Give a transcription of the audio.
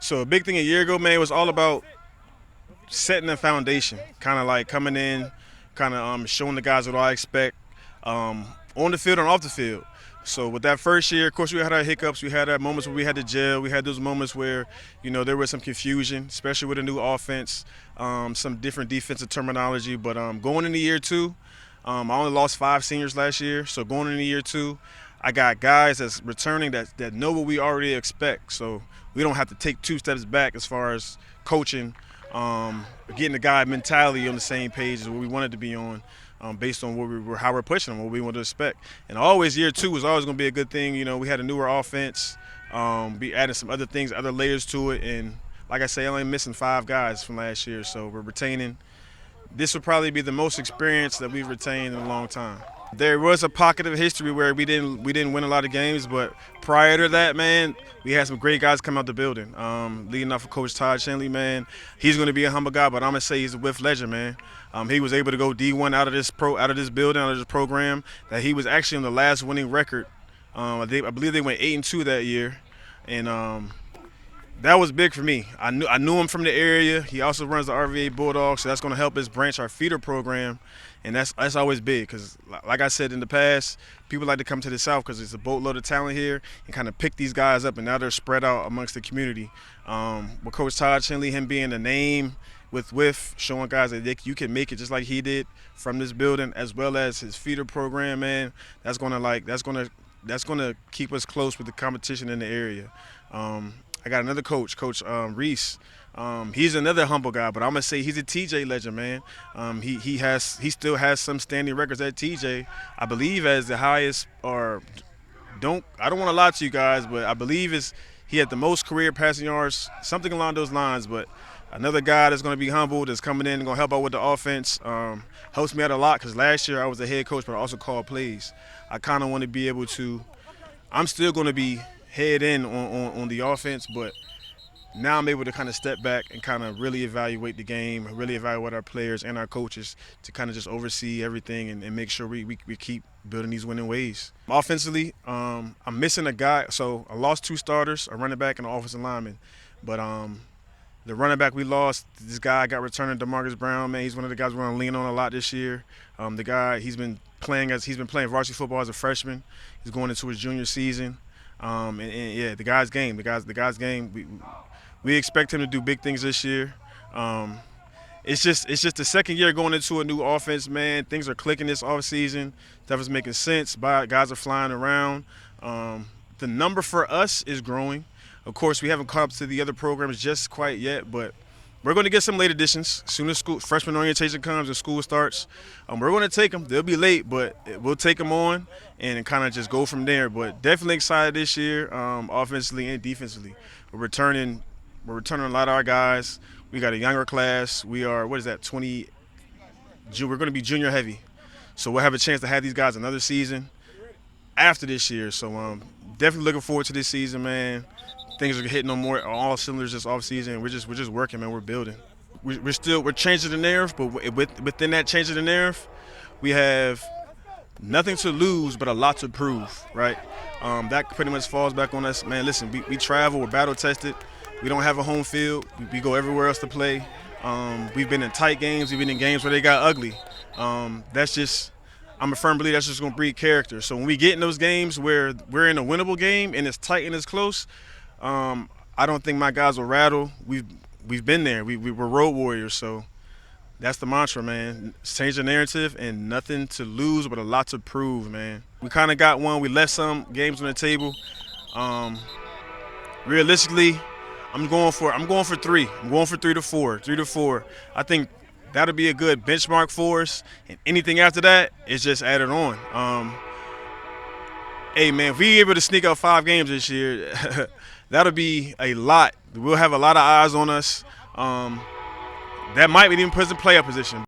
So a big thing a year ago, man, was all about setting the foundation, kind of like coming in, kind of showing the guys what I expect on the field and off the field. So with that first year, of course, we had our hiccups. We had our moments where we had to gel. We had those moments where, there was some confusion, especially with a new offense, some different defensive terminology. But going into year two, I only lost 5 seniors last year. So going into year two, I got guys that's returning that know what we already expect. So we don't have to take 2 steps back as far as coaching, getting the guy mentality on the same page as what we wanted to be on, based on how we're pushing them, what we want to expect. And always year two was always going to be a good thing. We had a newer offense. We added some other things, other layers to it. And like I say, only missing 5 guys from last year. So we're retaining. This will probably be the most experience that we've retained in a long time. There was a pocket of history where we didn't win a lot of games, but prior to that, man, we had some great guys come out the building. Leading off of Coach Todd Shenley, man, he's going to be a humble guy, but I'm gonna say he's a whiff legend, man. He was able to go D1 out of this building, out of this program. That he was actually on the last winning record. I believe they went 8-2 that year, and that was big for me. I knew him from the area. He also runs the RVA Bulldogs, so that's going to help us branch our feeder program, and that's always big because, like I said in the past, people like to come to the South because there's a boatload of talent here and kind of pick these guys up, and now they're spread out amongst the community. With Coach Todd Shenley, him being a name with showing guys that you can make it just like he did from this building, as well as his feeder program, man, that's gonna keep us close with the competition in the area. I got another coach, Coach Reese. He's another humble guy, but I'm gonna say he's a TJ legend, man. He still has some standing records at TJ. I believe as the highest, or I don't want to lie to you guys, but I believe he had the most career passing yards, something along those lines. But another guy that's going to be humble, that's coming in and going to help out with the offense, helps me out a lot because last year I was the head coach, but I also called plays. I kind of want to be able to. I'm still going to be head in on the offense, but now I'm able to kind of step back and kind of really evaluate the game, really evaluate our players and our coaches to kind of just oversee everything and make sure we keep building these winning ways. Offensively, I'm missing a guy. So I lost 2 starters, a running back and an offensive lineman. But the running back we lost, this guy got returning, DeMarcus Brown, man. He's one of the guys we're going to lean on a lot this year. The guy, he's been playing varsity football as a freshman. He's going into his junior season. And yeah, the guy's game. We expect him to do big things this year. It's just the second year going into a new offense, man. Things are clicking this offseason. Stuff is making sense. Guys are flying around. The number for us is growing. Of course, we haven't caught up to the other programs just quite yet, but we're going to get some late additions. As soon as freshman orientation comes and school starts, we're going to take them. They'll be late, but we'll take them on and kind of just go from there. But definitely excited this year, offensively and defensively. We're returning a lot of our guys. We got a younger class. We are, 20? We're going to be junior heavy. So we'll have a chance to have these guys another season after this year. So definitely looking forward to this season, man. Things are hitting on all cylinders this offseason. We're just working, man. We're building. We're changing the narrative, but within that changing the narrative, we have nothing to lose but a lot to prove, right? That pretty much falls back on us, man. Listen, we travel. We're battle tested. We don't have a home field. We go everywhere else to play. We've been in tight games. We've been in games where they got ugly. I'm a firm believer that's just going to breed character. So when we get in those games where we're in a winnable game and it's tight and it's close, I don't think my guys will rattle. We've been there. We're road warriors. So that's the mantra, man. Change the narrative and nothing to lose but a lot to prove, man. We kind of got one. We left some games on the table. Realistically, I'm going for 3. I'm going for 3 to 4. 3 to 4. I think that'll be a good benchmark for us. And anything after that is just added on. Hey, man, if we able to sneak out 5 games this year, that'll be a lot. We'll have a lot of eyes on us. That might even put us in playoff position.